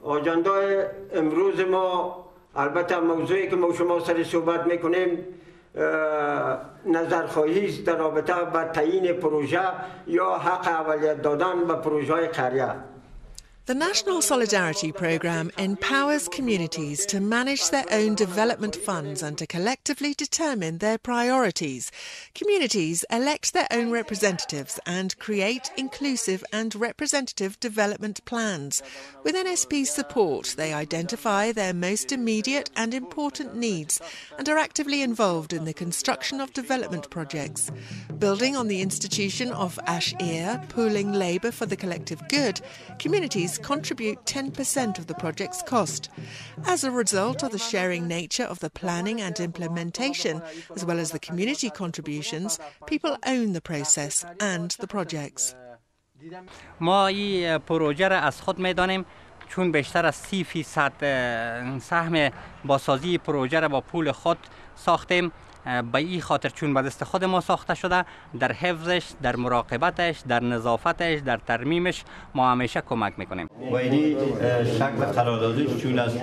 آجنده امروز ما البته موضوعی که ما شما سر صحبت میکنیم نظرخواهی است در رابطه با تعیین پروژه یا حق اولیت دادن به پروژه قریه. The National Solidarity Programme empowers communities to manage their own development funds and to collectively determine their priorities. Communities elect their own representatives and create inclusive and representative development plans. With NSP's support, they identify their most immediate and important needs and are actively involved in the construction of development projects. Building on the institution of Ashir, pooling labour for the collective good, communities contribute 10% of the project's cost. As a result of the sharing nature of the planning and implementation, as well as the community contributions, people own the process and the projects. ما این پروژه را از خود می‌دانیم چون بیشتر از 30% سهم بازسازی پروژه را با پول خود ساختیم. به این خاطر چون به دست خود ما ساخته شده، در حفظش، در مراقبتش، در نظافتش، در ترمیمش ما همیشه کمک میکنیم. شکل قراردادش چون است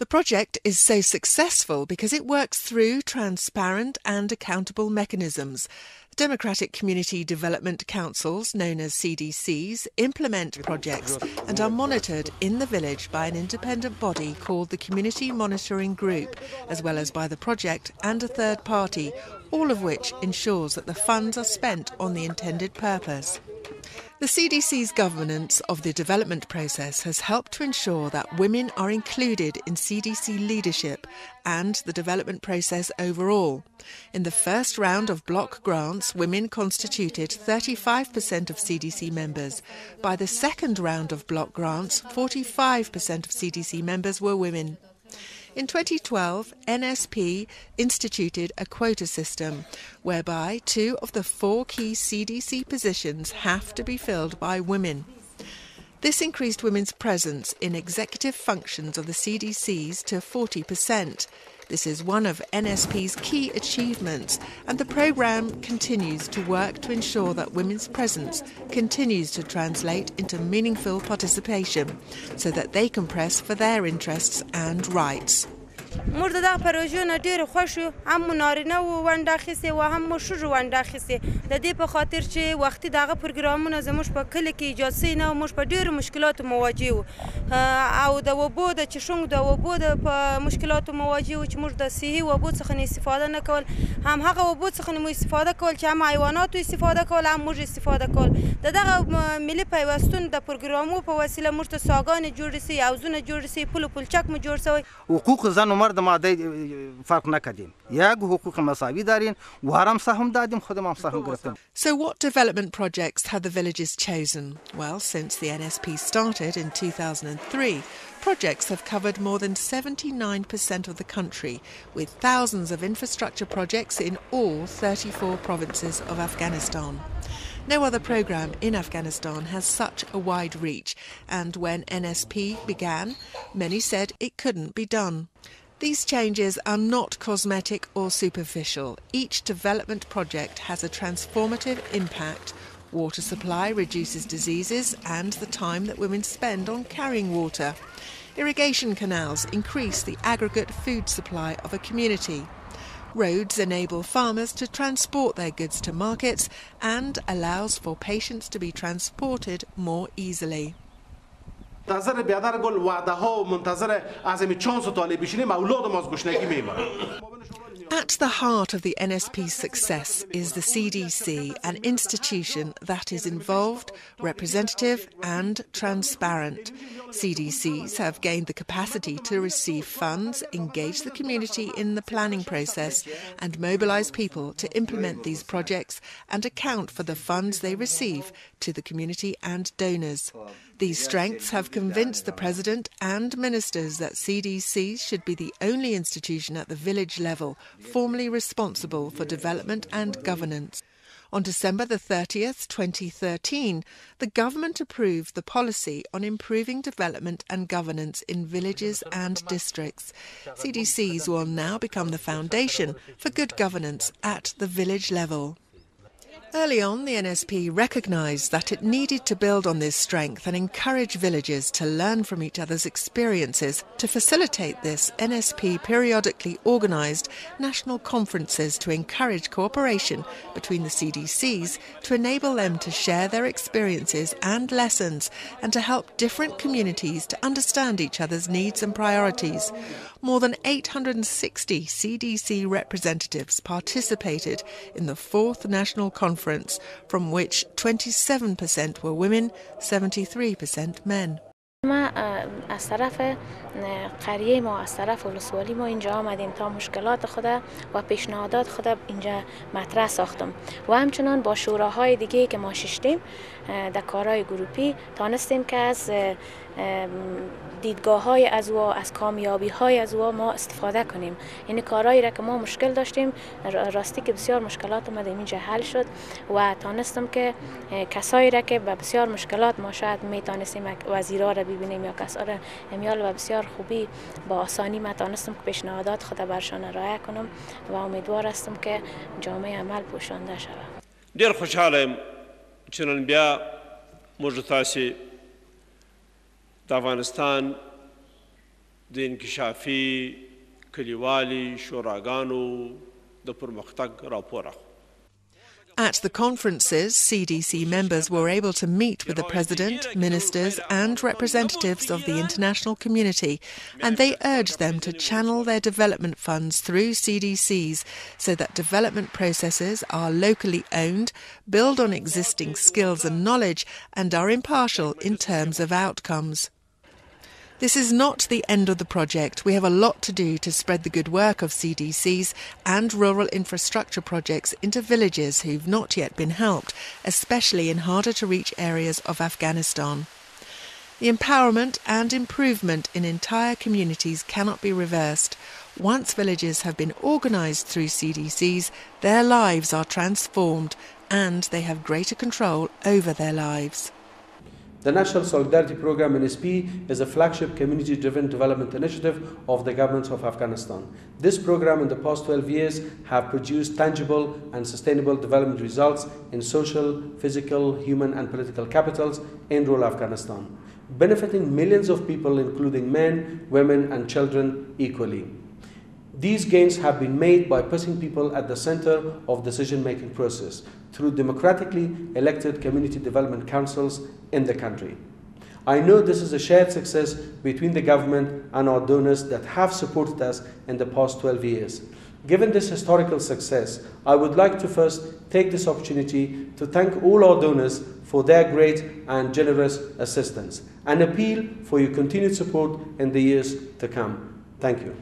The project is so successful because it works through transparent and accountable mechanisms. Democratic Community Development Councils, known as CDCs, implement projects and are monitored in the village by an independent body called the Community Monitoring Group, as well as by the project and a third party, all of which ensures that the funds are spent on the intended purpose. The CDC's governance of the development process has helped to ensure that women are included in CDC leadership and the development process overall. In the first round of block grants, women constituted 35% of CDC members. By the second round of block grants, 45% of CDC members were women. In 2012, NSP instituted a quota system whereby 2 of the 4 key CDC positions have to be filled by women. This increased women's presence in executive functions of the CDCs to 40%. This is one of NSP's key achievements, and the programme continues to work to ensure that women's presence continues to translate into meaningful participation so that they can press for their interests and rights. موږ د پروژې نه ډېر خوښ یو هم نارینه و ونډه اخیستې و هم ښځو ونډه اخیستې د دې په خاطر چې وختي دغه پروګرامونه زموږ په کلي کې ایجاد سوي نه و موږ په ډېرو مشکلاتو مواجه وو او د اوبو د چشونګ د اوبو د په مشکلاتو مواجه وو چې موږ د صحي اوبو څخه نه استفاده نه کول هم هغه اوبو څخه نه مو استفاده کول چې هم حیواناتو استفاده کول هم موږ استفاده کول د دغه ملي پیوستون د پروګرامو په وسیله موږ ته ساګانې جوړې سوي حوضونه جوړ سوي پل و پلچک مو جوړ سوی حقوق زن و مرد ماده فرق نکردیم یک حقوق مساوی داریم و هر هم سهم دادیم خودم هم سهم گرفتیم. So what development projects have the villages chosen? Well, since the NSP started in 2003, projects have covered more than 79% of the country, with thousands of infrastructure projects in all 34 provinces of Afghanistan. No other programme in Afghanistan has such a wide reach, and when NSP began, many said it couldn't be done. These changes are not cosmetic or superficial. Each development project has a transformative impact. Water supply reduces diseases and the time that women spend on carrying water. Irrigation canals increase the aggregate food supply of a community. Roads enable farmers to transport their goods to markets and allows for patients to be transported more easily. منتظر بیادر گل وعده ها و منتظر از این چانس و طالب بشینیم اولاد ما از گشنگی میمونن. At the heart of the NSP's success is the CDC, an institution that is involved, representative and transparent. CDCs have gained the capacity to receive funds, engage the community in the planning process and mobilise people to implement these projects and account for the funds they receive to the community and donors. These strengths have convinced the President and ministers that CDCs should be the only institution at the village level formally responsible for development and governance. On December the 30th, 2013, the government approved the policy on improving development and governance in villages and districts. CDCs will now become the foundation for good governance at the village level. Early on, the NSP recognised that it needed to build on this strength and encourage villagers to learn from each other's experiences. To facilitate this, NSP periodically organised national conferences to encourage cooperation between the CDCs, to enable them to share their experiences and lessons, and to help different communities to understand each other's needs and priorities. More than 860 CDC representatives participated in the 4th National Conference, from which 27% were women, 73% men. ما از طرف قریه ما از طرف ولسوالی ما اینجا آمدیم تا مشکلات خود و پیشنهادات خود اینجا مطرح ساختم و همچنان با شوراهای دیگه که ما ششتیم در کارهای گروپی تانستیم که از دیدگاه‌های از او از کامیابی‌های از او ما استفاده کنیم. یعنی کارهایی را که ما مشکل داشتیم راستی که بسیار مشکلات ما در اینجا حل شد و تانستم که کسایی را که به بسیار مشکلات ما شاید میتونستیم وزیرا را ببینیم یا کسا را امیال و بسیار خوبی با آسانی ما تانستم که پیشنهادات خود برشان ارائه کنم و امیدوار هستم که جامعه عمل پوشانده شود. ډیر خوشحالم چې نن بیا موږ تاسو د افغانستان د انکشافي کلیوالي شوراګانو د پرمختګ راپور اخلو. At the conferences, CDC members were able to meet with the President, ministers and representatives of the international community, and they urged them to channel their development funds through CDCs so that development processes are locally owned, build on existing skills and knowledge, and are impartial in terms of outcomes. This is not the end of the project. We have a lot to do to spread the good work of CDCs and rural infrastructure projects into villages who've not yet been helped, especially in harder-to-reach areas of Afghanistan. The empowerment and improvement in entire communities cannot be reversed. Once villages have been organised through CDCs, their lives are transformed and they have greater control over their lives. The National Solidarity Programme NSP is a flagship community-driven development initiative of the government of Afghanistan. This programme in the past 12 years have produced tangible and sustainable development results in social, physical, human and political capitals in rural Afghanistan, benefiting millions of people including men, women and children equally. These gains have been made by putting people at the center of decision-making process through democratically elected community development councils in the country. I know this is a shared success between the government and our donors that have supported us in the past 12 years. Given this historical success, I would like to first take this opportunity to thank all our donors for their great and generous assistance and appeal for your continued support in the years to come. Thank you.